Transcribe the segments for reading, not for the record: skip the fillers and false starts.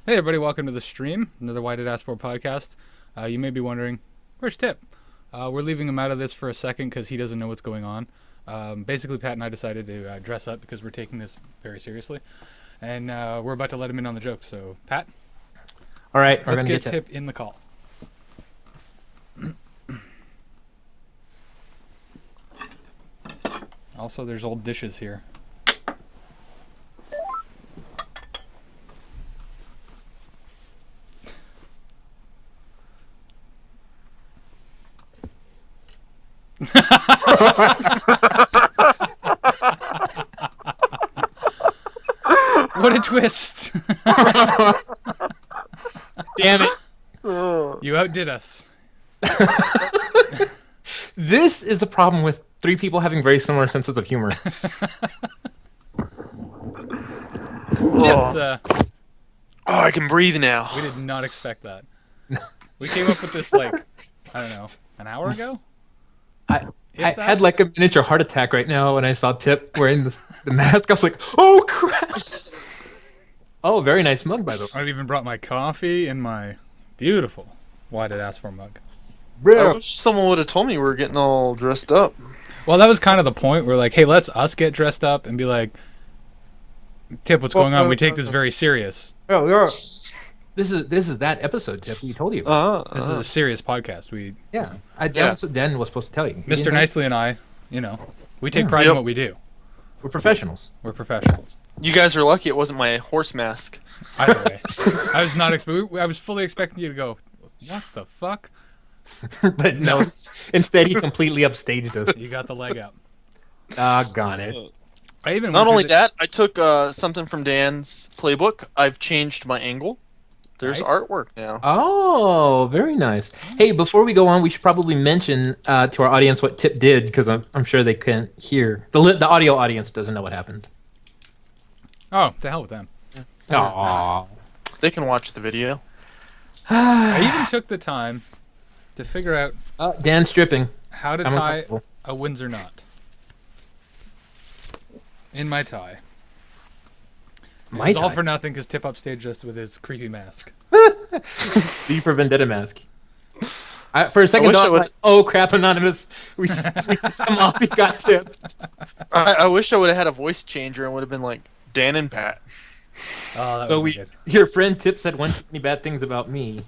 Hey everybody, welcome to the stream, another Why Did Ask For podcast. You may be wondering, where's Tip? We're leaving him out of this for a second because he doesn't know what's going on. Basically, Pat and I decided to dress up because we're taking this very seriously. And we're about to let him in on the joke. So, Pat? All right, let's get Tip in the call. Also, there's old dishes here. What a twist. Damn it. You outdid us. This is the problem with three people having very similar senses of humor. Yes, I can breathe now. we did not expect that. We came up with this, like, I don't know, an hour ago? I had like a miniature heart attack right now when I saw Tip wearing the mask. I was like, oh, crap. Oh, very nice mug, by the way. I even brought my coffee and my beautiful Why Did Ask For mug. I wish someone would have told me we were getting all dressed up. Well, that was kind of the point. We're like, hey, let's us get dressed up and be like, Tip, what's going on? We take this very serious. Oh, yeah. This is that episode, Tip, we told you about. This is a serious podcast. That's what Dan was supposed to tell you. Mr. Nicely and I, we take pride in what we do. We're professionals. We're professionals. You guys are lucky it wasn't my horse mask. Either way. I was not I was fully expecting you to go, what the fuck? But no, instead he completely upstaged us. You got the leg up. Doggone it. I even Not only that, I took something from Dan's playbook. I've changed my angle. There's Nice. artwork now. Oh, very nice. Hey, before we go on, we should probably mention to our audience what Tip did, because I'm sure they can't hear. The audio audience doesn't know what happened. Oh, to hell with them. Aww. They can watch the video. I even took the time to figure out Dan's stripping. how to I'm tie uncomfortable. a Windsor knot in my tie. My It's all tie? for nothing because Tip upstaged us with his creepy mask. V for Vendetta mask. For a second wish I thought, I'm would- like, oh crap, Anonymous. We somehow we got Tip. I wish I would have had a voice changer and would have been like Dan and Pat. Oh, that So would be good. your friend Tip said one too many bad things about me.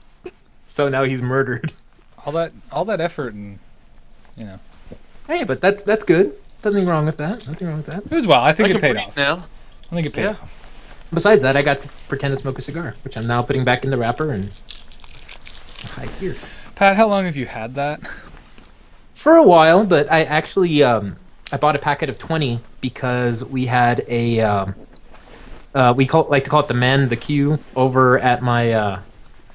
So now he's murdered. all that effort and Hey, but that's good. Nothing wrong with that. Nothing wrong with that. it was well. I think I it can paid breathe off. now. I think it paid Yeah. off. Besides that, I got to pretend to smoke a cigar, which I'm now putting back in the wrapper and hide here. Pat, how long have you had that? For a while, but I actually I bought a packet of 20 because we had a like to call it the queue over at my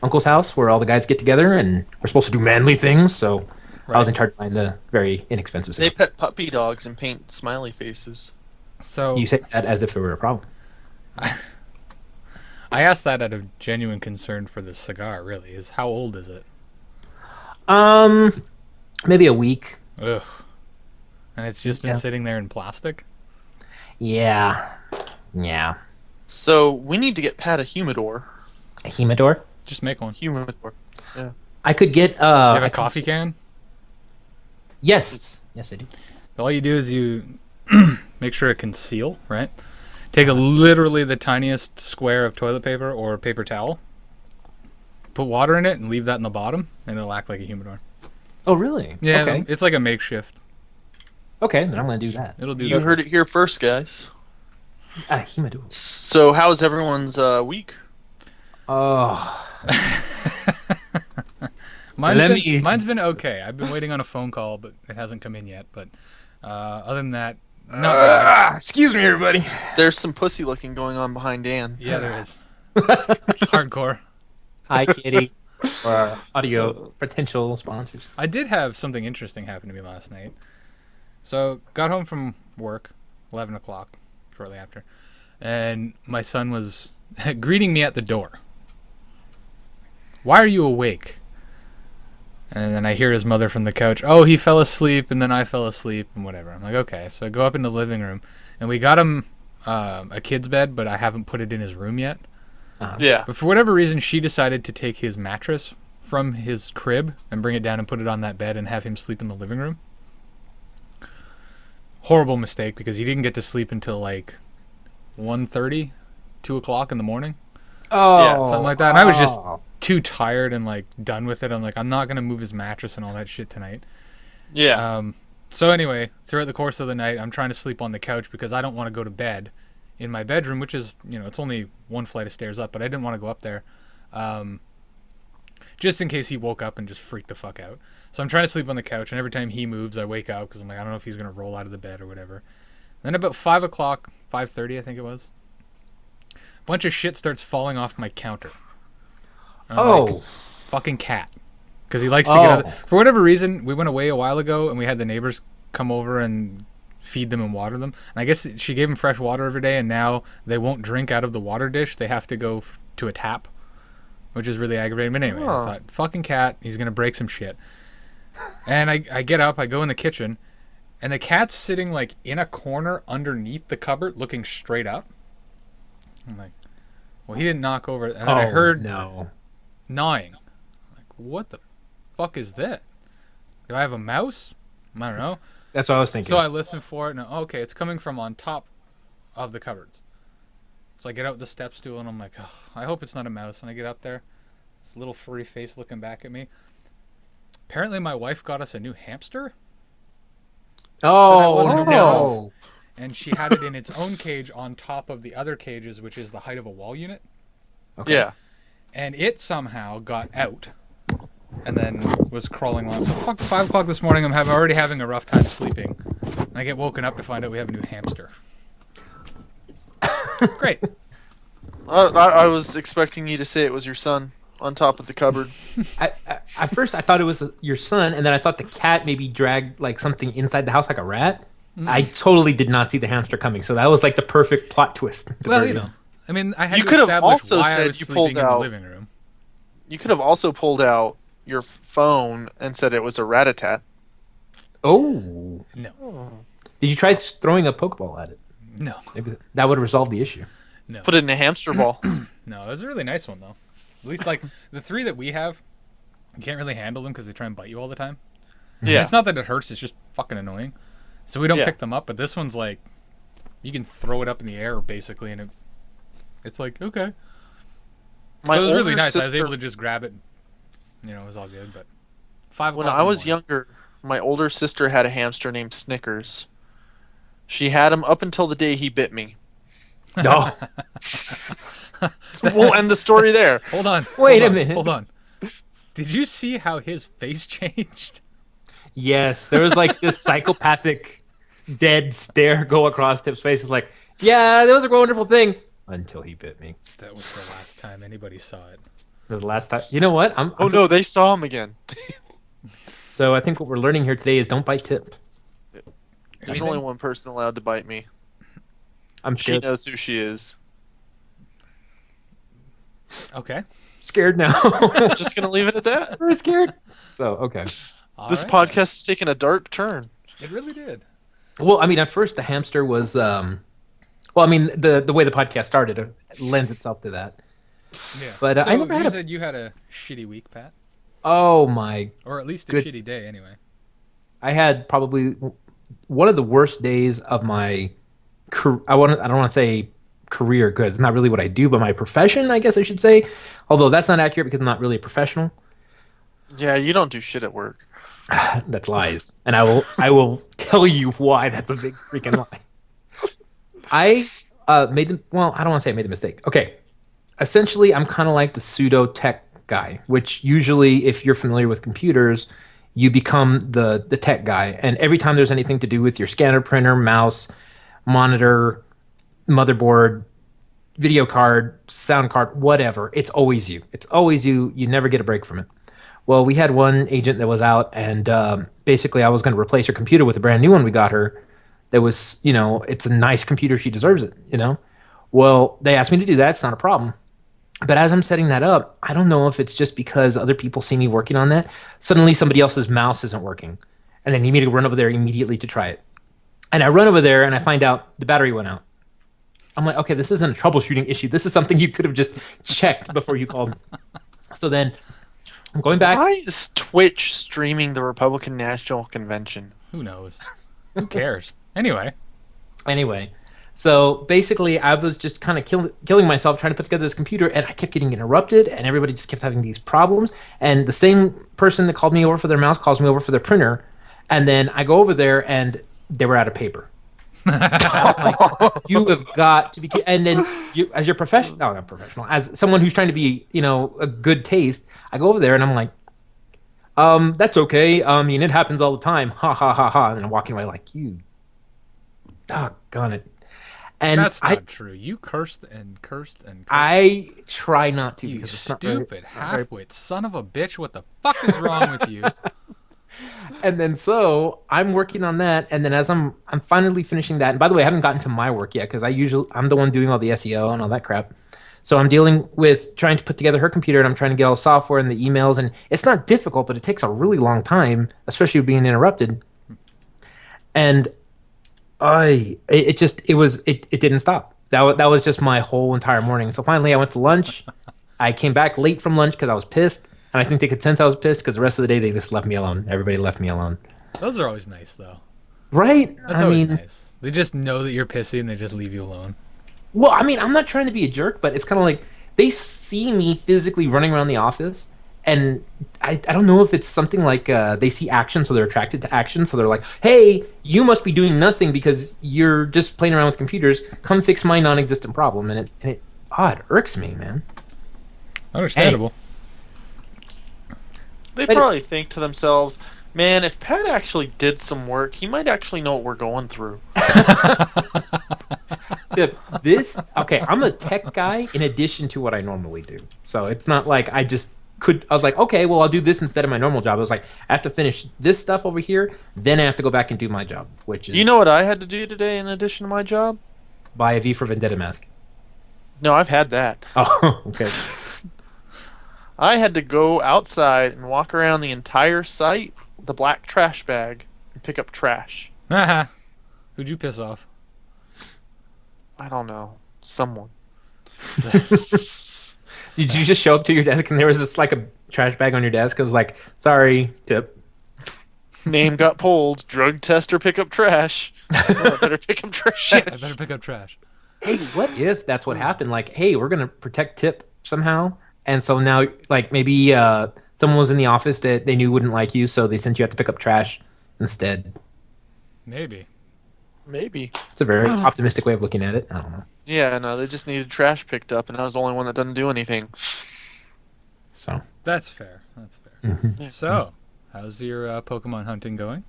uncle's house where all the guys get together and we're supposed to do manly things. So I was in charge of buying the very inexpensive They cigar. pet puppy dogs and paint smiley faces. So You say that as if it were a problem. I asked that out of genuine concern for this cigar. Really, is how old is it? Maybe a week. Ugh. And it's just been Yeah. sitting there in plastic. Yeah. So we need to get Pat a humidor. A humidor. Just make one. You Humidor. Yeah. I could get have a coffee can. Yes, I do. All you do is you make sure it can seal, right? Take literally the tiniest square of toilet paper or paper towel, put water in it, and leave that in the bottom, and it'll act like a humidor. Oh, really? Yeah, Okay. it's like a makeshift. Okay, then I'm gonna do that. It'll do You that. heard it here first, guys. A humidor. So how's everyone's week? Oh. Mine's been okay. I've been waiting on a phone call, but it hasn't come in yet. But other than that, not bad. Excuse me, everybody. There's some pussy looking going on behind Dan. Yeah, there is. It's hardcore. Hi, Kitty. For our audio potential sponsors. I did have something interesting happen to me last night. So, got home from work, 11 o'clock, shortly after, and my son was greeting me at the door. Why are you awake? And then I hear his mother from the couch, oh, he fell asleep, and then I fell asleep, and whatever. I'm like, okay. So I go up in the living room, and we got him a kid's bed, but I haven't put it in his room yet. Yeah. But for whatever reason, she decided to take his mattress from his crib and bring it down and put it on that bed and have him sleep in the living room. Horrible mistake, because he didn't get to sleep until like 1:30, 2 o'clock in the morning. Oh, Something like that. And I was just too tired and like done with it. I'm like, I'm not going to move his mattress and all that shit tonight. Yeah. So anyway, throughout the course of the night, I'm trying to sleep on the couch because I don't want to go to bed in my bedroom, which is, it's only one flight of stairs up, but I didn't want to go up there. Just in case he woke up and just freaked the fuck out. So I'm trying to sleep on the couch, and every time he moves, I wake up because I'm like, I don't know if he's going to roll out of the bed or whatever. Then about 5 o'clock, 5:30 I think it was, a bunch of shit starts falling off my counter. Like, fucking cat. Because he likes to get out. For whatever reason, we went away a while ago, and we had the neighbors come over and feed them and water them. And I guess she gave them fresh water every day, and now they won't drink out of the water dish. They have to go to a tap, which is really aggravating. But anyway, I thought, fucking cat, he's going to break some shit. And I get up, I go in the kitchen, and the cat's sitting like in a corner underneath the cupboard looking straight up. I'm like, well, he didn't knock over. And then I heard gnawing. I'm like, what the fuck is that? Do I have a mouse? I don't know. That's what I was thinking. So I listen for it, and okay, it's coming from on top of the cupboards. So I get out the step stool, and I'm like, oh, I hope it's not a mouse. And I get up there, this little furry face looking back at me. Apparently, my wife got us a new hamster. Oh, no. And she had it in its own cage on top of the other cages, which is the height of a wall unit. Okay. Yeah. And it somehow got out and then was crawling along. So 5 o'clock this morning, I'm already having a rough time sleeping. And I get woken up to find out we have a new hamster. Great. I was expecting you to say it was your son on top of the cupboard. At first, I thought it was your son, and then I thought the cat maybe dragged like something inside the house, like a rat. I totally did not see the hamster coming, so that was like the perfect plot twist. Well, I mean, I had You to could have establish also why I said was you sleeping pulled in the out- living room. You could have also pulled out your phone and said it was a rat-a-tat. Oh. No. Did you try throwing a Pokeball at it? No. Maybe that would have resolved the issue. No. Put it in a hamster ball. No, it was a really nice one, though. At least, like, the 3 that we have, you can't really handle them because they try and bite you all the time. Yeah. It's not that it hurts, it's just fucking annoying. So we don't Yeah. pick them up, but this one's like, you can throw it up in the air, basically, and it's like, okay. My So it was really older nice. I was sister- able to just grab it. It was all good, but 5 When o'clock I in the was morning. younger, my older sister had a hamster named Snickers. She had him up until the day he bit me. No. We'll end the story there. Hold on. Wait hold a on, minute. Hold on. Did you see how his face changed? Yes, there was like this psychopathic dead stare go across Tip's face. It's like, yeah, that was a wonderful thing until he bit me. That was the last time anybody saw it. That was the last time. You know what? Oh no, they saw him again. So I think what we're learning here today is don't bite Tip. There's Anything? only one person allowed to bite me. I'm She scared. knows who she is. Okay. Scared now. Just gonna leave it at that. We're scared. So okay. This All right. podcast has taken a dark turn. It really did. Well, I mean, at first the hamster was. Well, I mean, the way the podcast started lends itself to that. Yeah. But, so I never had you a- said you had a shitty week, Pat. Oh my! Or at least a Goodness. shitty day, anyway. I had probably one of the worst days of my. I don't want to say career because it's not really what I do, but my profession, I guess I should say. Although that's not accurate because I'm not really a professional. Yeah, you don't do shit at work. That's lies, and I will tell you why that's a big freaking lie. I made the well. I don't want to say I made the mistake. Okay, essentially, I'm kind of like the pseudo tech guy, which usually, if you're familiar with computers, you become the tech guy, and every time there's anything to do with your scanner, printer, mouse, monitor, motherboard, video card, sound card, whatever, it's always you. It's always you. You never get a break from it. Well, we had one agent that was out, and basically I was going to replace her computer with a brand new one we got her. That was, it's a nice computer. She deserves it, Well, they asked me to do that. It's not a problem. But as I'm setting that up, I don't know if it's just because other people see me working on that. Suddenly somebody else's mouse isn't working. And then you need to run over there immediately to try it. And I run over there and I find out the battery went out. I'm like, okay, this isn't a troubleshooting issue. This is something you could have just checked before you called. So then I'm going back. Why is Twitch streaming the Republican National Convention? Who knows? Who cares? Anyway. So basically, I was just kind of killing myself trying to put together this computer, and I kept getting interrupted, and everybody just kept having these problems. And the same person that called me over for their mouse calls me over for their printer, and then I go over there, and they were out of paper. Like, you have got to be. And then, as your professional, no, not professional, as someone who's trying to be, a good taste, I go over there, and I'm like, that's okay. I mean, it happens all the time. Ha ha ha ha. And I'm walking away like, you, doggone it. And that's not true. You cursed and cursed and cursed. I try not to, you because it's stupid half-wit son of a bitch. What the fuck is wrong with you? And then so I'm working on that, and then as I'm finally finishing that. And by the way, I haven't gotten to my work yet because I'm the one doing all the SEO and all that crap. So I'm dealing with trying to put together her computer, and I'm trying to get all the software and the emails, and it's not difficult, but it takes a really long time, especially being interrupted. And it didn't stop. That was just my whole entire morning. So finally I went to lunch. I came back late from lunch because I was pissed, and I think they could sense I was pissed because the rest of the day they just left me alone. Everybody left me alone. Those are always nice, though. Right? That's always nice. They just know that you're pissy and they just leave you alone. Well, I mean, I'm not trying to be a jerk, but it's kind of like they see me physically running around the office, and I don't know if it's something like they see action, so they're attracted to action. So they're like, hey, you must be doing nothing because you're just playing around with computers. Come fix my non-existent problem. And it irks me, man. Understandable. They probably think to themselves, man, if Pat actually did some work, he might actually know what we're going through. Okay, I'm a tech guy in addition to what I normally do. So it's not like I was like, okay, well, I'll do this instead of my normal job. I was like, I have to finish this stuff over here, then I have to go back and do my job, which is... You know what I had to do today in addition to my job? Buy a V for Vendetta mask. No, I've had that. Oh, okay. I had to go outside and walk around the entire site with a black trash bag and pick up trash. Haha. Who'd you piss off? I don't know. Someone. Did you just show up to your desk and there was just like a trash bag on your desk? I was like, sorry, tip. Name got pulled. Drug tester pick up trash. I better pick up trash. Shit, I better pick up trash. Hey, what if that's what happened? Like, hey, we're going to protect Tip somehow. And so now, like, maybe someone was in the office that they knew wouldn't like you, so they sent you out to pick up trash instead. Maybe. It's a very optimistic way of looking at it. I don't know. Yeah, no, they just needed trash picked up, and I was the only one that doesn't do anything. So That's fair. Mm-hmm. So, how's your Pokemon hunting going?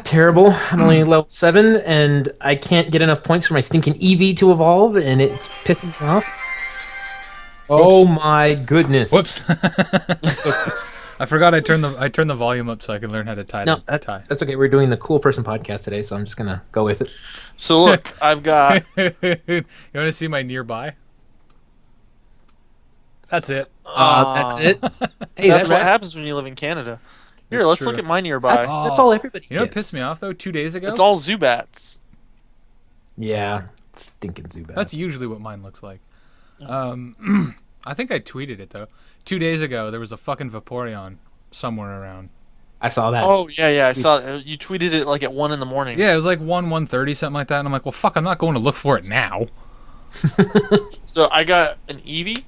terrible. I'm only level 7, and I can't get enough points for my stinking Eevee to evolve, and it's pissing me off. Oh my goodness! Whoops! I forgot I turned the volume up so I could learn how to tie. No, that's okay. We're doing the cool person podcast today, so I'm just gonna go with it. So look, I've got. You want to see my nearby? That's it. That's it. Hey, That's what happens when you live in Canada. Here, That's let's true. look at my nearby. That's all everybody You know what gets. pissed me off though? 2 days ago. It's all Zubats. Yeah, stinking Zubats. That's usually what mine looks like. I think I tweeted it though. 2 days ago, there was a fucking Vaporeon somewhere around. I saw that. Oh yeah, I saw it. You tweeted it like at 1 in the morning. Yeah, it was like 1:30, something like that. And I'm like, well, fuck, I'm not going to look for it now. So I got an Eevee.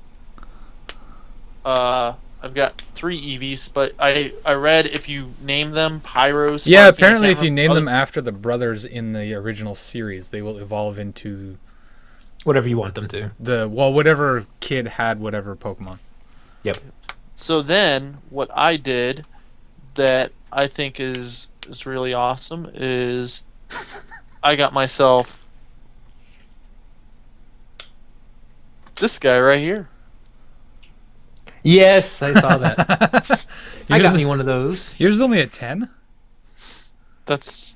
I've got 3 Eevees, but I read if you name them Pyro. Sparky, Yeah, and apparently if Cameron- you name them after the brothers in the original series, they will evolve into Whatever you want them to. whatever kid had whatever Pokemon. Yep. So then, what I did that I think is really awesome is I got myself this guy right here. Yes, I saw that. I got me one of those. Yours is only at 10? That's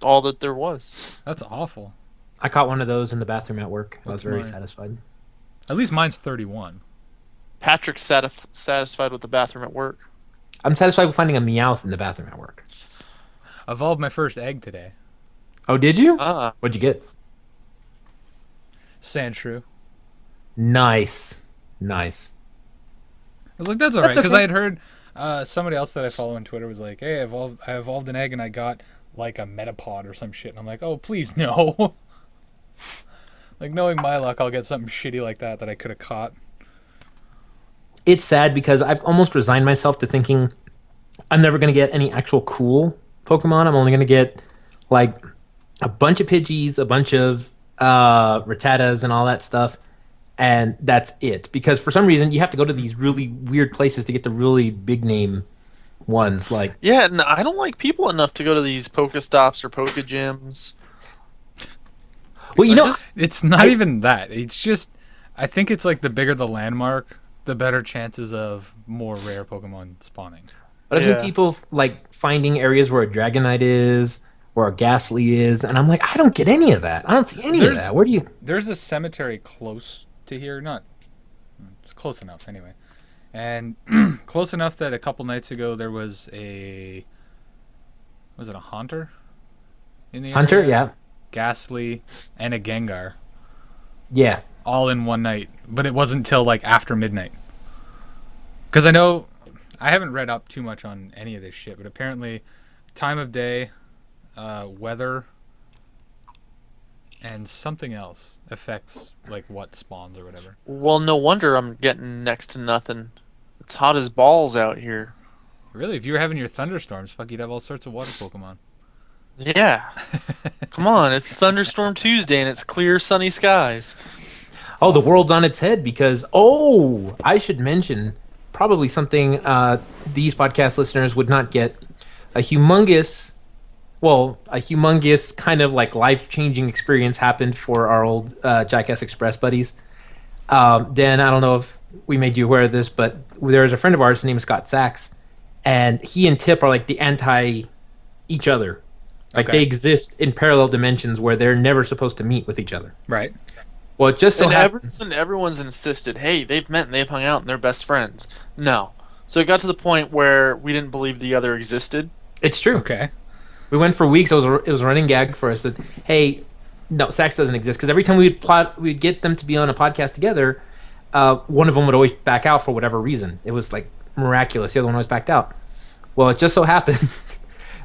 all that there was. That's awful. I caught one of those in the bathroom at work. I was What's very mine? satisfied. At least mine's 31. Patrick's satisfied with the bathroom at work. I'm satisfied with finding a Meowth in the bathroom at work. Evolved my first egg today. Oh, did you? Ah. What'd you get? Sandshrew. Nice. Nice. I was like, that's all right, That's because okay. I had heard somebody else that I follow on Twitter was like, hey, I evolved an egg and I got like a metapod or some shit, and I'm like, oh, please no. Like, knowing my luck, I'll get something shitty like that I could have caught. It's sad because I've almost resigned myself to thinking I'm never going to get any actual cool Pokemon. I'm only going to get like a bunch of Pidgeys, a bunch of Rattatas, and all that stuff, and that's it. Because for some reason, you have to go to these really weird places to get the really big name ones. Like, Yeah, and I don't like people enough to go to these Pokestops or Pokegyms. well, you know, It's not even that. It's just, I think it's like the bigger the landmark, the better chances of more rare Pokemon spawning. but I've seen Yeah. people like finding areas where a Dragonite is, where a Ghastly is, and I'm like, I don't get any of that. I don't see any of There's- that. Where do you? There's a cemetery close to here, not, it's close enough anyway. And close enough that a couple nights ago there was was it a Haunter? In the Hunter? area? Yeah, Ghastly, and a Gengar, yeah. all in one night. But it wasn't till like after midnight. Because I know, I haven't read up too much on any of this shit, but apparently time of day, weather, and something else affects like what spawns or whatever. Well, no wonder I'm getting next to nothing. It's hot as balls out here. Really, if you were having your thunderstorms, fuck, you'd have all sorts of water Pokemon. Yeah. Come on, it's Thunderstorm Tuesday and it's clear sunny skies. Oh, the world's on its head because I should mention probably something these podcast listeners would not get a humongous kind of like life-changing experience happened for our old Jackass Express buddies. Dan, I don't know if we made you aware of this, but there's a friend of ours, his name is Scott Sachs, and he and Tip are like the anti each other. Like Okay. they exist in parallel dimensions where they're never supposed to meet with each other. Right. Well, it just so And happens. everyone's insisted, hey, they've met and they've hung out and they're best friends. No. So it got to the point where we didn't believe the other existed. It's true. Okay. We went for weeks. It was a running gag for us that, hey, no, Sax doesn't exist, because every time we'd get them to be on a podcast together, one of them would always back out for whatever reason. It was like miraculous. The other one always backed out. Well, it just so happened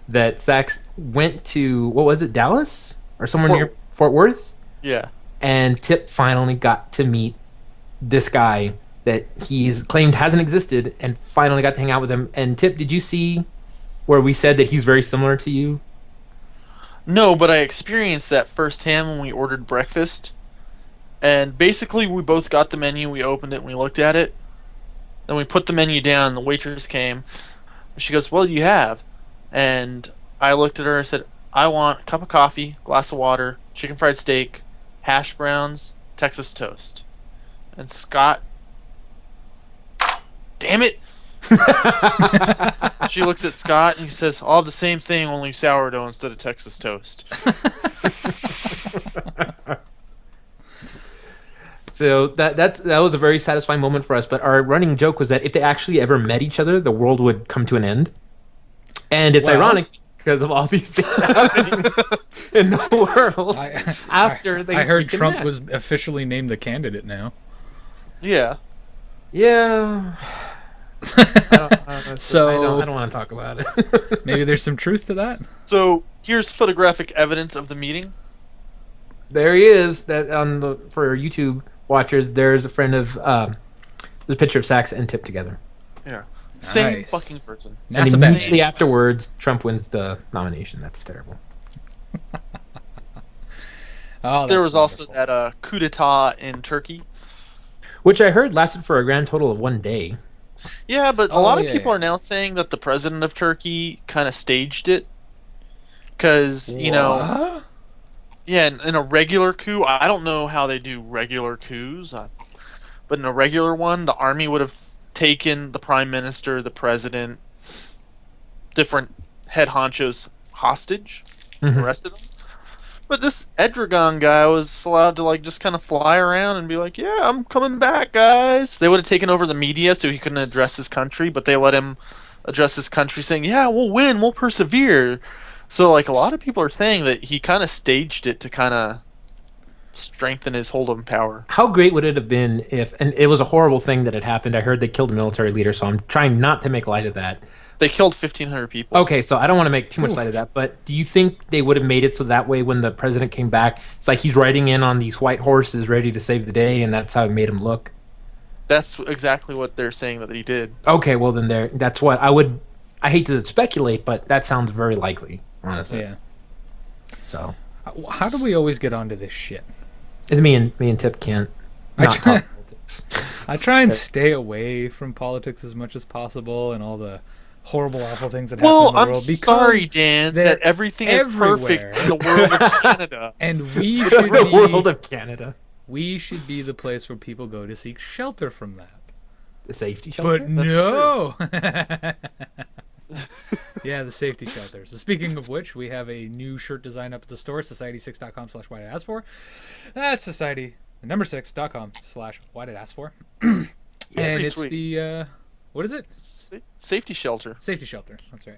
that Sax went to, what was it, Dallas or somewhere near Fort Worth, Yeah. and Tip finally got to meet this guy that he's claimed hasn't existed, and finally got to hang out with him. And Tip, did you see where we said that he's very similar to you? No, but I experienced that firsthand when we ordered breakfast. And basically, we both got the menu, we opened it, and we looked at it. Then we put the menu down, and the waitress came. She goes, what do you have? And I looked at her and said, I want a cup of coffee, glass of water, chicken fried steak, hash browns, Texas toast. And Scott, damn it! She looks at Scott and he says, all the same thing, only sourdough instead of Texas toast. So that was a very satisfying moment for us. But our running joke was that if they actually ever met each other, the world would come to an end. And it's Well- ironic because of all these things happening in the world after they. I heard freaking Trump met. was officially named the candidate now. Yeah. Yeah. So- I don't want to talk about it. Maybe there's some truth to that. So here's photographic evidence of the meeting. There he is. That for YouTube watchers, there's a friend of there's a picture of Sax and Tip together. Yeah. Same Nice. fucking person. And NASA immediately Bentley. afterwards, Trump wins the nomination. That's terrible. Oh, There that's was also wonderful. that coup d'etat in Turkey. Which I heard lasted for a grand total of 1 day. Yeah, but a Oh, lot of yeah, people yeah. are now saying that the president of Turkey kind of staged it. Because, you know, What? yeah, in a regular coup, I don't know how they do regular coups, but in a regular one, the army would have taken the prime minister, the president, different head honchos hostage, Mhm. arrested them. But this Edragon guy was allowed to like just kind of fly around and be like, "Yeah, I'm coming back, guys." They would have taken over the media so he couldn't address his country, but they let him address his country, saying, "Yeah, we'll win, we'll persevere." So, like, a lot of people are saying that he kind of staged it to kind of strengthen his hold on power. How great would it have been if, and it was a horrible thing that had happened. I heard they killed a military leader, so I'm trying not to make light of that. They killed 1,500 people. Okay, so I don't want to make too much light of that, but do you think they would have made it so that way when the president came back, it's like he's riding in on these white horses ready to save the day, and that's how it made him look? That's exactly what they're saying that he did. Okay, well then that's what I would. I hate to speculate, but that sounds very likely, honestly. Yeah. So, How do we always get onto this shit? me and Tip can't not talk politics. I try and stay away from politics as much as possible and all the horrible, awful things that happen in the I'm world. Because sorry, Dan, that everything is perfect in the world of Canada. And we should The be, world of Canada. we should be the place where people go to seek shelter from that. The safety shelter? But no! Yeah, the safety shelters. So speaking of which, we have a new shirt design up at the store, society6.com/whyditaskfor. That's society, the number 6.com/whyditaskfor. And it's sweet. the, what is it? Safety shelter. Safety shelter. That's right.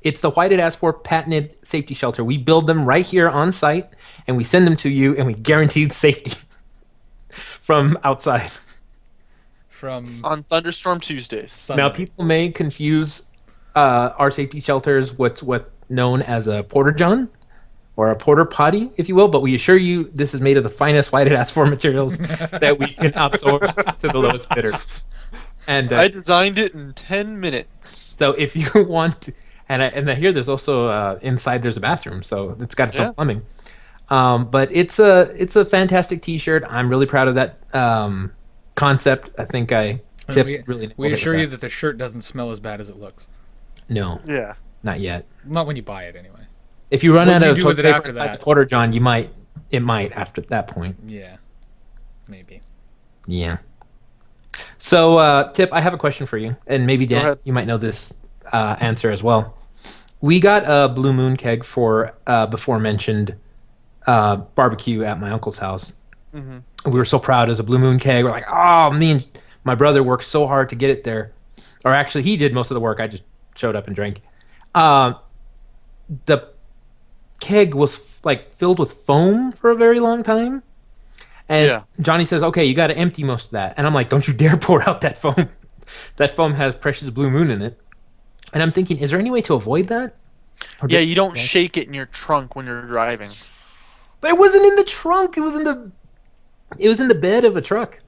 It's the Why Did Ask For patented safety shelter. We build them right here on site, and we send them to you, and we guarantee safety from outside. From On Thunderstorm Tuesdays. Sunday. Now, people may confuse our safety shelters what's known as a porter john or a porter potty, if you will, but we assure you this is made of the finest Why Did Ask For materials that we can outsource to the lowest bidder. And I designed it in 10 minutes. so if you want to, and I hear there's also inside there's a bathroom, so it's got its own plumbing. But it's a fantastic T-shirt. I'm really proud of that concept. I think we assure you that the shirt doesn't smell as bad as it looks. No, Yeah. not yet. Not when you buy it, anyway. If you run What out do you of do toilet with it paper after inside that? the porter john, it might after that point. Yeah, maybe. Yeah. So, Tip, I have a question for you, and maybe Dan, ahead. you might know this answer as well. We got a Blue Moon keg for before mentioned barbecue at my uncle's house. Mm-hmm. We were so proud as a Blue Moon keg. We're like, oh, me and my brother worked so hard to get it there. Or actually, he did most of the work. I just showed up and drank. The keg was filled with foam for a very long time. And Johnny says, okay, you got to empty most of that. And I'm like, don't you dare pour out that foam. That foam has precious Blue Moon in it. And I'm thinking, is there any way to avoid that? Yeah, you don't shake it in your trunk when you're driving. But it wasn't in the trunk. It was in the bed of a truck.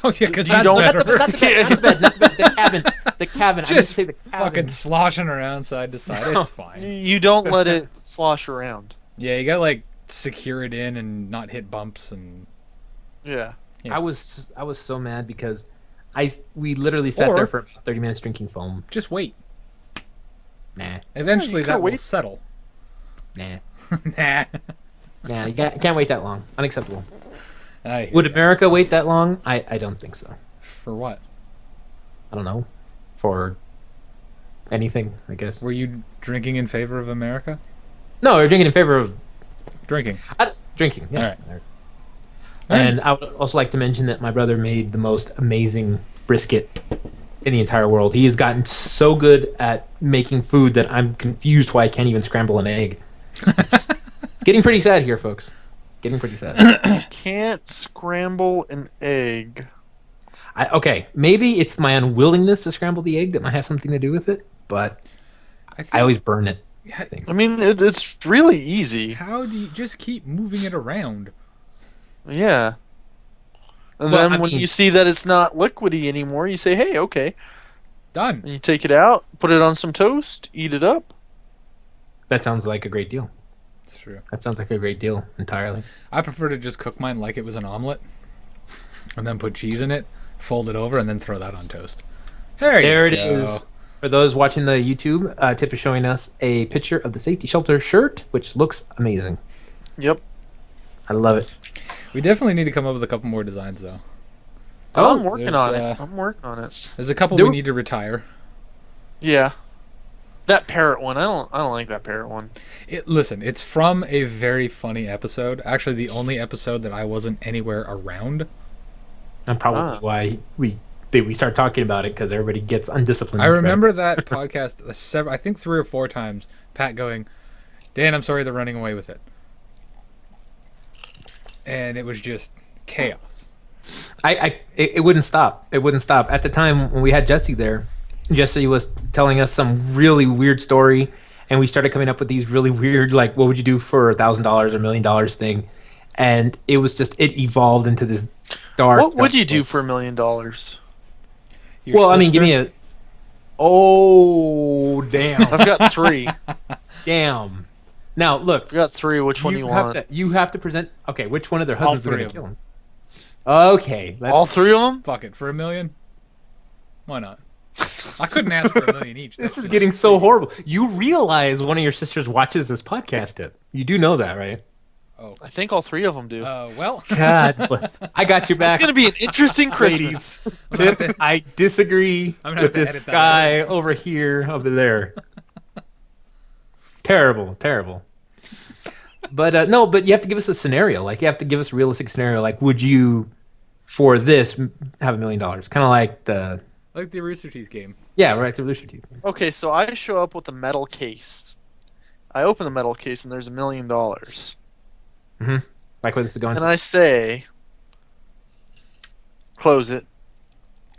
Oh yeah, because You that's don't- better. Not the bed, not the bed, the cabin. The cabin. I meant to Just say the cabin. fucking sloshing around side to side. It's fine. You don't let it slosh around. Yeah, you gotta secure it in and not hit bumps and. Yeah. Yeah. I was so mad because we literally sat there for about 30 minutes drinking foam. Just wait. Nah, Eventually you that can't will wait. settle. nah, Nah. nah. You can't wait that long. Unacceptable. I hear Would ya. America wait that long? I don't think so. For what? I don't know. For anything, I guess. Were you drinking in favor of America? No, we're drinking in favor of Drinking. drinking. Yeah. All right. And I would also like to mention that my brother made the most amazing brisket in the entire world. He has gotten so good at making food that I'm confused why I can't even scramble an egg. It's getting pretty sad here, folks. Getting pretty sad. Can't scramble an egg. Okay, maybe it's my unwillingness to scramble the egg that might have something to do with it, but I always burn it. I think. I mean, it's really easy. How do you just keep moving it around? Yeah. And Well, then I when mean- you see that it's not liquidy anymore, you say, hey, okay. Done. And you take it out, put it on some toast, eat it up. That sounds like a great deal. It's true. That sounds like a great deal entirely. I prefer to just cook mine like it was an omelet, and then put cheese in it, fold it over, and then throw that on toast. There it go. is. For those watching the YouTube, Tip is showing us a picture of the safety shelter shirt, which looks amazing. Yep. I love it. We definitely need to come up with a couple more designs, though. Oh, I'm working there's, on it. I'm working on it. There's a couple There we were- need to retire. Yeah. That parrot one. I don't like that parrot one. Listen, it's from a very funny episode. Actually, the only episode that I wasn't anywhere around. And probably why we start talking about it, because everybody gets undisciplined. I remember that podcast I think 3 or 4 times. Pat going, Dan, I'm sorry they're running away with it. And it was just chaos. It wouldn't stop. It wouldn't stop. At the time when we had Jesse there, Jesse was telling us some really weird story, and we started coming up with these really weird, like, what would you do for $1,000 or $1 million thing? And it was just, it evolved into this dark. What would you do place. for $1 million? Well, I mean, give me a. Oh, damn. I've got 3. Damn. Now, look. I've got 3. Which one do you want? You have to present. Okay, which one of their husbands are three going of to kill him? Okay. All 3 of them? Fuck it. For $1 million? Why not? I couldn't ask for $1 million each. This is getting so horrible. You realize one of your sisters watches this podcast, Tip. You do know that, right? Oh. I think all 3 of them do. Well. God, I got your back. It's going to be an interesting Christmas. Tip, I disagree I'm gonna have with to this edit that guy over here, over there. Terrible. But no, but you have to give us a scenario. Like, you have to give us a realistic scenario. Like, would you, for this, have $1 million? Kind of like the... Like the Rooster Teeth game. Yeah, right, the Rooster Teeth. Okay, so I show up with a metal case. I open the metal case and there's $1 million. Mm-hmm. Like where this is going. And I say, close it.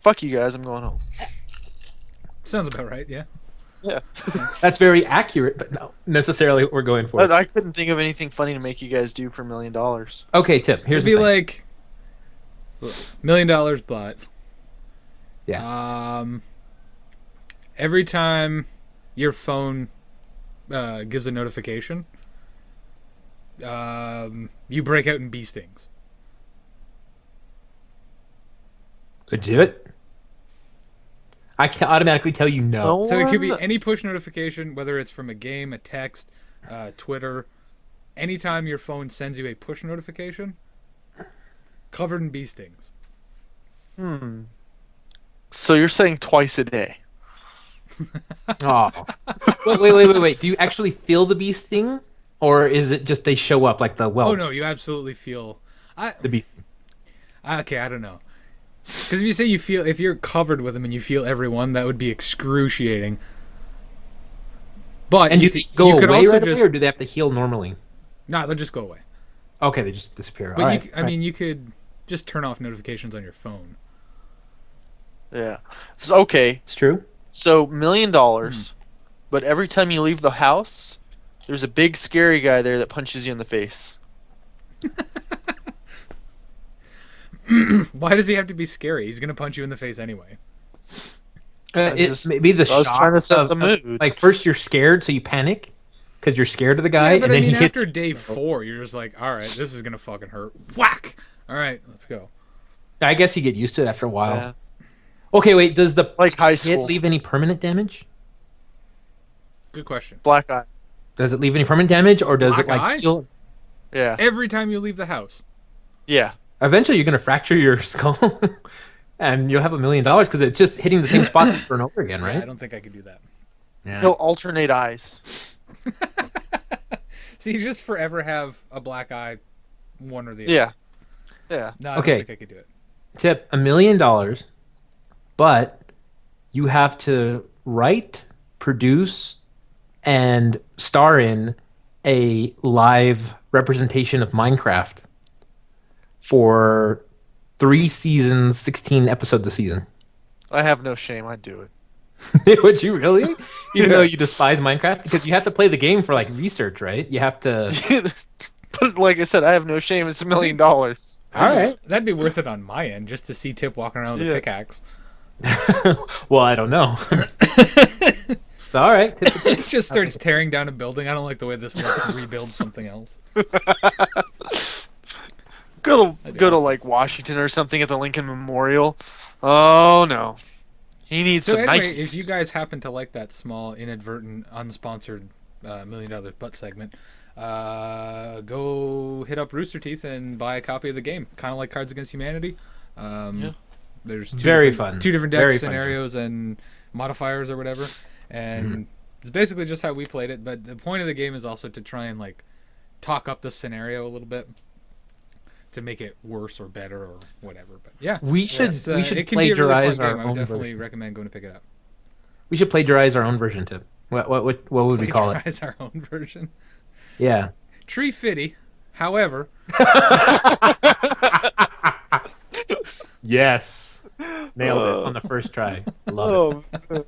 Fuck you guys, I'm going home. Sounds about right, yeah. Yeah. That's very accurate, but not necessarily what we're going for. But I couldn't think of anything funny to make you guys do for $1 million. Okay, Tip, here's It'd the be thing. like $1 million, but Yeah. every time your phone gives a notification, you break out in bee stings. So do it. I can automatically tell you no. So it could be any push notification, whether it's from a game, a text, Twitter. Anytime your phone sends you a push notification, covered in bee stings. So you're saying twice a day? Oh. Wait. Do you actually feel the bee sting? Or is it just they show up like the welts? Oh, no, you absolutely feel... the bee sting. Okay, I don't know. Because if you say if you're covered with them and you feel every one, that would be excruciating. But And do they go you could away also right just, away, or do they have to heal normally? No, they'll just go away. Okay, they just disappear. But All you, right, I mean, you could just turn off notifications on your phone. Yeah. So, okay. It's true. So $1 million, but every time you leave the house, there's a big scary guy there that punches you in the face. Why does he have to be scary? He's gonna punch you in the face anyway. Maybe the I was shock trying to set of, the mood. like, first you're scared, so you panic because you're scared of the guy, Yeah, but and then I mean, he hits. after day 4, you're just like, all right, this is gonna fucking hurt. Whack! All right, let's go. I guess you get used to it after a while. Yeah. Okay, wait. Does the Like high hit school. leave any permanent damage? Good question. Black eye. Does it leave any permanent damage, or does it Black like eye? heal? Yeah. Every time you leave the house. Yeah. Eventually, you're gonna fracture your skull, and you'll have $1 million because it's just hitting the same spot over and over again, Yeah, I right? don't think I could do that. Yeah. He'll alternate eyes. So you just forever have a black eye, one or the other. Yeah. Yeah. No, I Okay. don't think I could do it. Tip $1 million, but you have to write, produce, and star in a live representation of Minecraft for 3 seasons, 16 episodes a season. I have no shame. I'd do it. Would you really? Even though you despise Minecraft? Because you have to play the game for like research, right? You have to. But like I said, I have no shame. It's $1 million. All right. That'd be worth it on my end, just to see Tip walking around with a pickaxe. Well, I don't know. It's all right. He just starts tearing down a building. I don't like the way this looks. Rebuild something else. Go to like Washington or something at the Lincoln Memorial. Oh no, he needs So some anyway, Nikes. if you guys happen to like that small, inadvertent, unsponsored $1 million butt segment, go hit up Rooster Teeth and buy a copy of the game. Kind of like Cards Against Humanity. There's Very different- fun. 2 different deck Very fun. scenarios and modifiers or whatever, and it's basically just how we played it. But the point of the game is also to try and like talk up the scenario a little bit to make it worse or better or whatever. But yeah, We should it we should can be a really plagiarize fun our game. I would own definitely version. recommend going to pick it up. We should plagiarize our own version, Tip. What would we call it? Plagiarize our own version. Yeah. Tree fitty. However, Yes. Nailed it on the first try. Love it.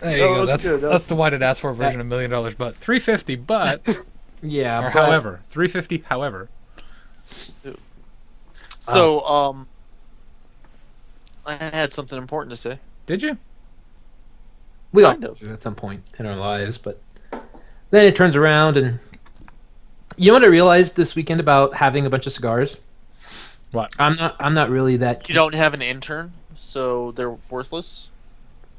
there you go. was That's good. that's the why did ask for version of $1 Million, but $350, but Yeah. or but- however $350, however. So, I had something important to say. Did you? We all Kind of. do at some point in our lives, but then it turns around and you know what I realized this weekend about having a bunch of cigars? What? I'm not really that You don't have an intern, so they're worthless.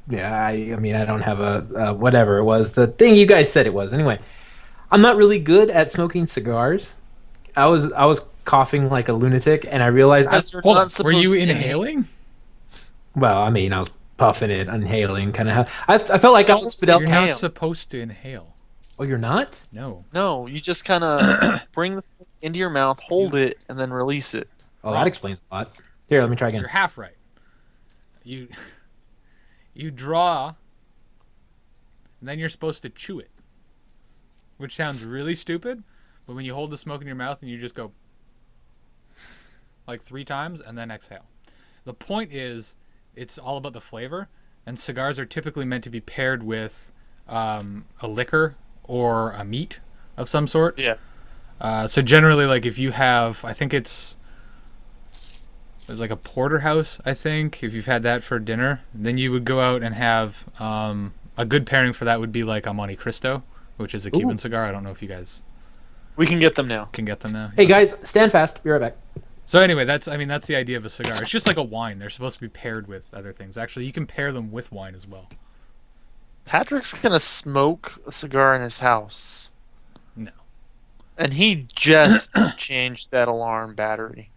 Yeah, I mean I don't have a whatever it was, the thing you guys said it was. Anyway, I'm not really good at smoking cigars. I was coughing like a lunatic and I realized Because you're Hold not on. Were supposed you to inhaling? well, I mean I was puffing it, inhaling kind of I felt like I was Fidel You're Castro. not supposed to inhale. Oh, you're not? No. No, you just kind of bring the thing into your mouth, hold it, and then release it. Oh, Wrong. that explains a lot. Here, let me try again. You're half right. You draw, and then you're supposed to chew it, which sounds really stupid. But when you hold the smoke in your mouth and you just go like 3 times and then exhale, the point is it's all about the flavor. And cigars are typically meant to be paired with a liquor or a meat of some sort. Yes. So generally, like if you have, I think there's like a porterhouse, I think, if you've had that for dinner, then you would go out and have a good pairing for that would be like a Monte Cristo, which is a Cuban cigar. I don't know if you guys We can get them now. can get them now. Hey guys, stand fast. Be right back. So anyway, that's the idea of a cigar. It's just like a wine. They're supposed to be paired with other things. Actually, you can pair them with wine as well. Patrick's gonna smoke a cigar in his house, No. and he just changed that alarm battery.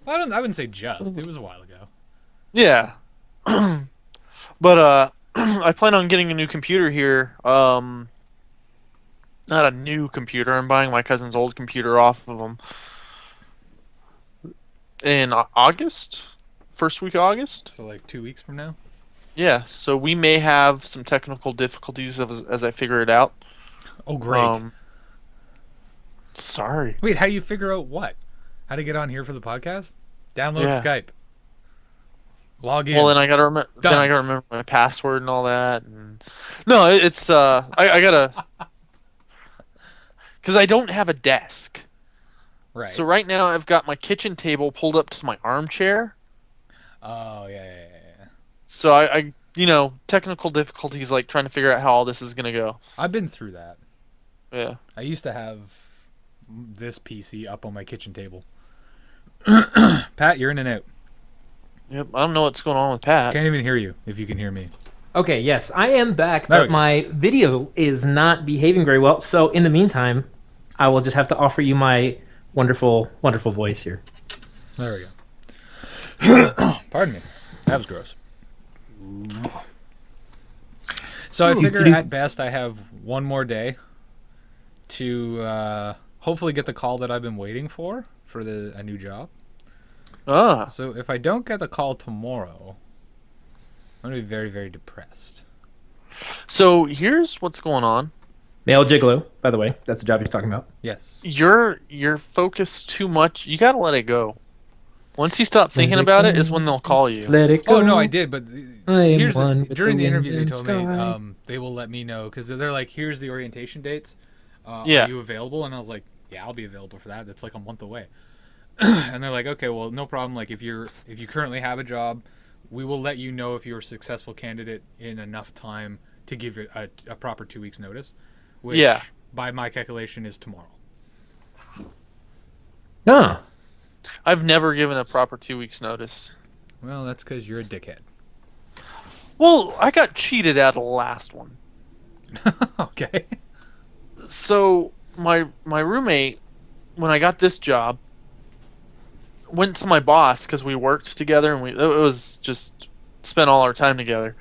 I wouldn't say just. It was a while ago. Yeah. But I plan on getting a new computer here. Not a new computer. I'm buying my cousin's old computer off of him in August, first week of August. So like 2 weeks from now. Yeah, so we may have some technical difficulties as I figure it out. Oh great. Sorry. Wait, how do you figure out what? How to get on here for the podcast? Download Yeah. Skype. Log in. Well, then I gotta remember. Then Done. I gotta remember my password and all that. And no, it's I gotta because I don't have a desk. right. So right now I've got my kitchen table pulled up to my armchair. Oh yeah. So I technical difficulties like trying to figure out how all this is gonna go. I've been through that. Yeah. I used to have this PC up on my kitchen table. Pat, you're in and out. Yep. I don't know what's going on with Pat. Can't even hear you if you can hear me. Okay, yes, I am back, There we but go. my video is not behaving very well. So in the meantime, I will just have to offer you my wonderful, wonderful voice here. There we go. Pardon me. That was gross. So I figure at best I have one more day to hopefully get the call that I've been waiting for a new job. Ah. So if I don't get the call tomorrow, I'm going to be very, very depressed. So here's what's going on. Male gigolo, by the way, that's the job he's talking about. Yes. You're focused too much. You gotta let it go. Once you stop thinking about it, is when they'll call you. Let it go. Oh, no, I did, but I am here's one with during the the interview they wind told and me sky. they will let me know because they're like, here's the orientation dates. Yeah. Are you available? And I was like, yeah, I'll be available for that. That's like a month away. And they're like, okay, well, no problem. Like if you currently have a job, we will let you know if you're a successful candidate in enough time to give it a proper 2 weeks notice, which Yeah. by my calculation is tomorrow. No. I've never given a proper 2 weeks notice. Well, that's because you're a dickhead. Well, I got cheated out of the last one. Okay. So my roommate, when I got this job, went to my boss because we worked together and it was just spent all our time together.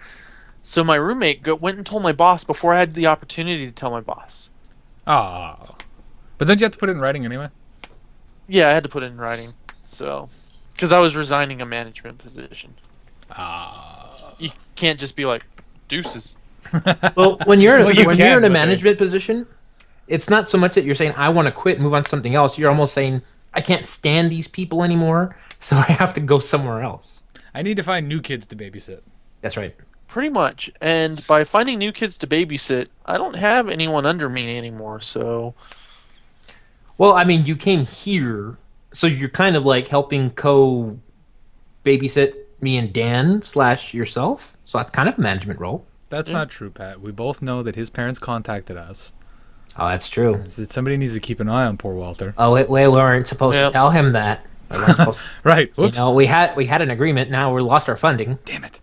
So my roommate went and told my boss before I had the opportunity to tell my boss. Oh. But don't you have to put it in writing anyway? Yeah, I had to put it in writing. So, because I was resigning a management position. You can't just be like, deuces. Well, when you're Well, you when can, you're in a but management position, it's not so much that you're saying I want to quit, move on to something else. You're almost saying I can't stand these people anymore, so I have to go somewhere else. I need to find new kids to babysit. That's right. Pretty much. And by finding new kids to babysit, I don't have anyone under me anymore, so... Well, I mean, you came here, so you're kind of like helping babysit me and Dan / yourself. So that's kind of a management role. That's not true, Pat. We both know that his parents contacted us. Oh, that's true. Somebody needs to keep an eye on poor Walter. Oh, we weren't supposed to tell him that. We weren't supposed to, Right. Whoops. you know, we had an agreement. Now we lost our funding. Damn it.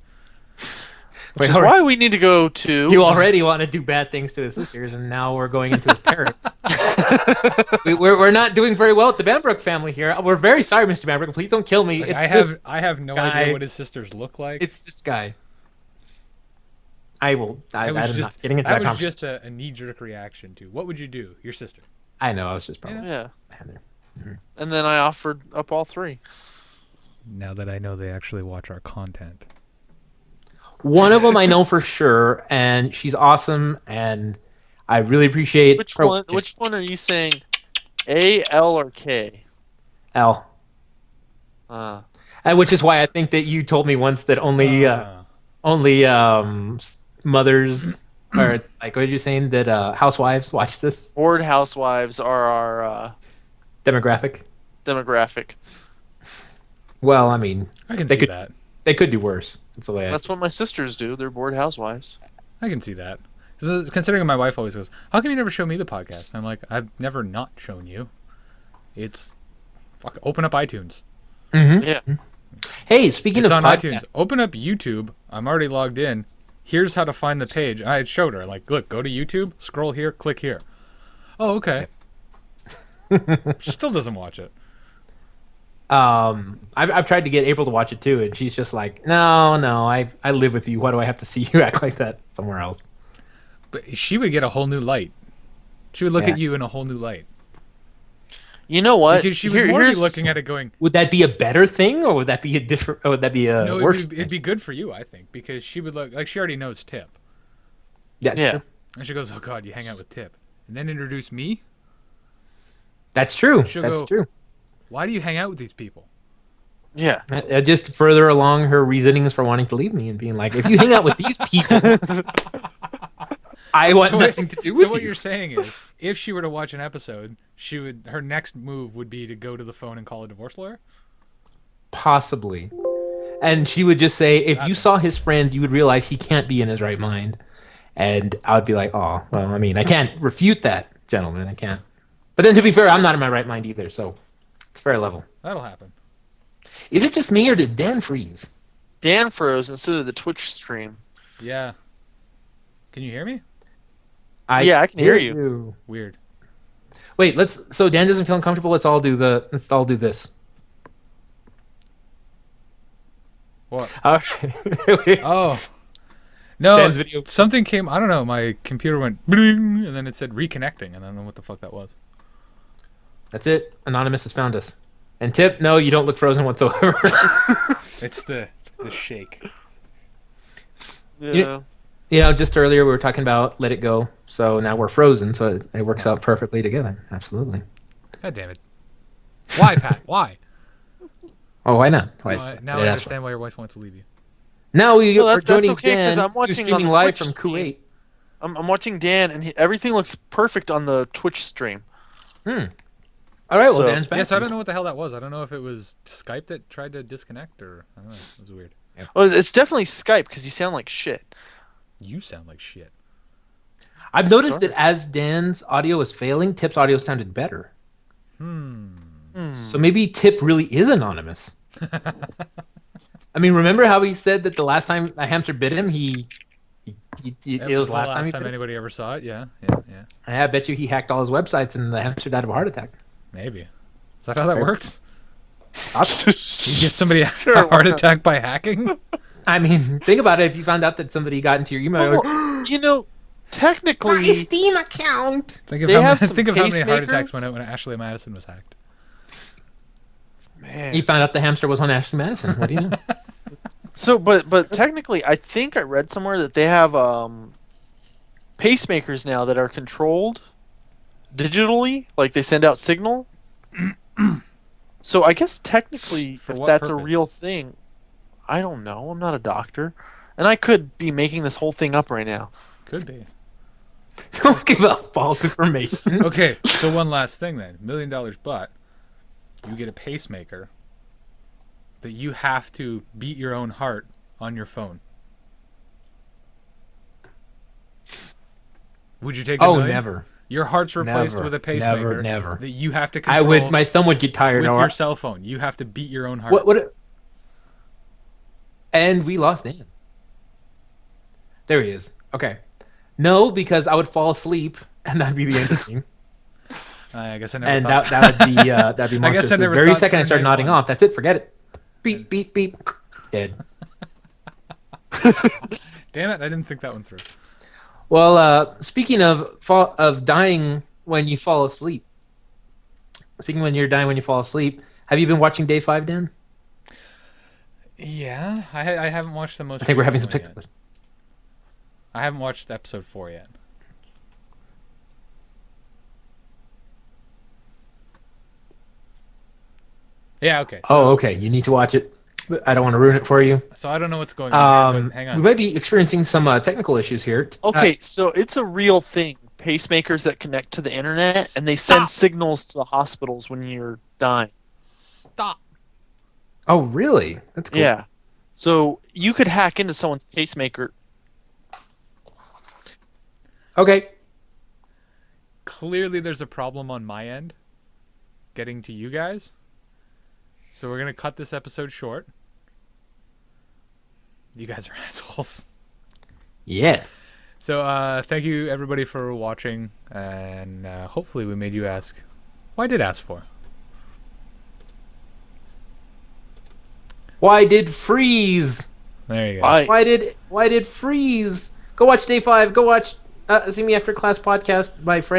Which is why we need to go to... You already want to do bad things to his sisters, and now we're going into his parents. we're not doing very well with the Bambrook family here. We're very sorry, Mr. Bambrook. Please don't kill me. Like, It's I have no guy. idea what his sisters look like. It's this guy. I'm not getting into that that was conversation. just a knee-jerk reaction to what would you do? Your sisters. I know. I was just probably. Yeah. Heather. And then I offered up all three. Now that I know they actually watch our content. One of them I know for sure, and she's awesome, and I really appreciate Which one are you saying? A, L, or K? L. And which is why I think that you told me once that only mothers or like what are you saying that housewives watch this Bored housewives are our demographic. Well, I mean, I can they see could that. they could do worse. That's the way That's what my sisters do. They're bored housewives. I can see that. 'Cause, considering my wife always goes, "How come you never show me the podcast?" And I'm like, "I've never not shown you. It's open up iTunes. Yeah. Hey, speaking It's of on podcasts, iTunes. Open up YouTube. I'm already logged in. Here's how to find the page." And I showed her, like, "Look, go to YouTube, scroll here, click here." Oh, okay. She still doesn't watch it. I've tried to get April to watch it too, and she's just like, no, I live with you. Why do I have to see you act like that somewhere else? But she would get a whole new light. She would look at you in a whole new light. You know what? Because she would more be looking at it going, would that be a better thing, or would that be a different? Or would that be a worse? It'd be good for you, I think, because she would look like she already knows Tip, That's true. and she goes, "Oh God, you hang out with Tip," and then introduce me. That's true. She'll That's go, true. "Why do you hang out with these people?" Yeah. Just further along her reasonings for wanting to leave me and being like, if you hang out with these people, I want nothing to do with So what you. you're saying is, if she were to watch an episode, her next move would be to go to the phone and call a divorce lawyer. Possibly. And she would just say, if you saw his friend, you would realize he can't be in his right mind. And I would be like, oh, well, I mean, I can't refute that, gentlemen. I can't. But then to be fair, I'm not in my right mind either, so it's fair level. That'll happen. Is it just me, or did Dan freeze? Dan froze instead of the Twitch stream. Yeah. Can you hear me? Yeah, I can hear you. Weird. Wait, so Dan doesn't feel uncomfortable. Let's all do this. What? All right. Oh. No, Dan's video. something came. I don't know. My computer went bling, and then it said reconnecting, and I don't know what the fuck that was. That's it. Anonymous has found us. And Tip, no, you don't look frozen whatsoever. It's the shake. Yeah. You know, just earlier we were talking about Let It Go, so now we're frozen, so it works out perfectly together. Absolutely. God damn it. Why, Pat? Why? Oh, why not? Why? Now I understand why your wife wants to leave you. Now we're that's joining okay, 'cause Dan, I'm watching who's streaming on the live Twitch from Coup stream. 8. I'm watching Dan, and everything looks perfect on the Twitch stream. All right, well, So- Dan's back. Yeah, so I don't know what the hell that was. I don't know if it was Skype that tried to disconnect or I don't know. It was weird. Well, it's definitely Skype because you sound like shit. You sound like shit. I've noticed that as Dan's audio is failing, Tip's audio sounded better. So maybe Tip really is anonymous. I mean, remember how he said that the last time a hamster bit him, it was the last time he bit him? anybody ever saw it. Yeah. I bet you he hacked all his websites and the hamster died of a heart attack. Maybe. Is that how that works? Awesome. You give somebody a Sure, heart why not? attack by hacking? I mean, think about it. If you found out that somebody got into your email, You know, technically, Steam account. Think of They have some how many heart attacks pacemakers? went out when Ashley Madison was hacked. man, You found out the hamster was on Ashley Madison. What do you know? So, but technically, I think I read somewhere that they have pacemakers now that are controlled digitally, like they send out signal. So I guess technically, For if what that's a purpose? real thing, I don't know. I'm not a doctor, and I could be making this whole thing up right now. Could be. Don't give out false information. Okay, so one last thing then. $1 million, but you get a pacemaker that you have to beat your own heart on your phone. Would you take a Oh, million? never. Your heart's replaced Never. with a pacemaker Never. that you have to I control would. My thumb would get tired. with or- your cell phone. You have to beat your own heart. What? And we lost Dan. There he is. Okay. No, because I would fall asleep, and that'd be the end of the thing. I guess I never And thought. that would be that'd be I guess monstrous. I The never very thought second I through start night nodding one. off, that's it. Forget it. Beep beep beep. Dead. Damn it! I didn't think that one through. Well, speaking of dying when you fall asleep. Speaking when you're dying when you fall asleep, have you been watching Day 5, Dan? Yeah, I haven't watched the most. I think we're having some recent one technical. yet. I haven't watched episode 4 yet. Yeah. Okay. So, Oh, okay. You need to watch it. But I don't want to ruin it for you. so I don't know what's going on. Here, but hang We on. might be experiencing some technical issues here. Okay, so it's a real thing. Pacemakers that connect to the internet, and they send signals to the hospitals when you're dying. Stop. Oh, really? That's cool. Yeah. So you could hack into someone's pacemaker. Okay. Clearly, there's a problem on my end getting to you guys. So we're gonna cut this episode short. You guys are assholes. Yeah. So thank you everybody for watching, and hopefully we made you ask. Well, I did ask for. Why did freeze? There you go. Bye. Why did freeze? Go watch Day 5. Go watch See Me After Class podcast, my friend.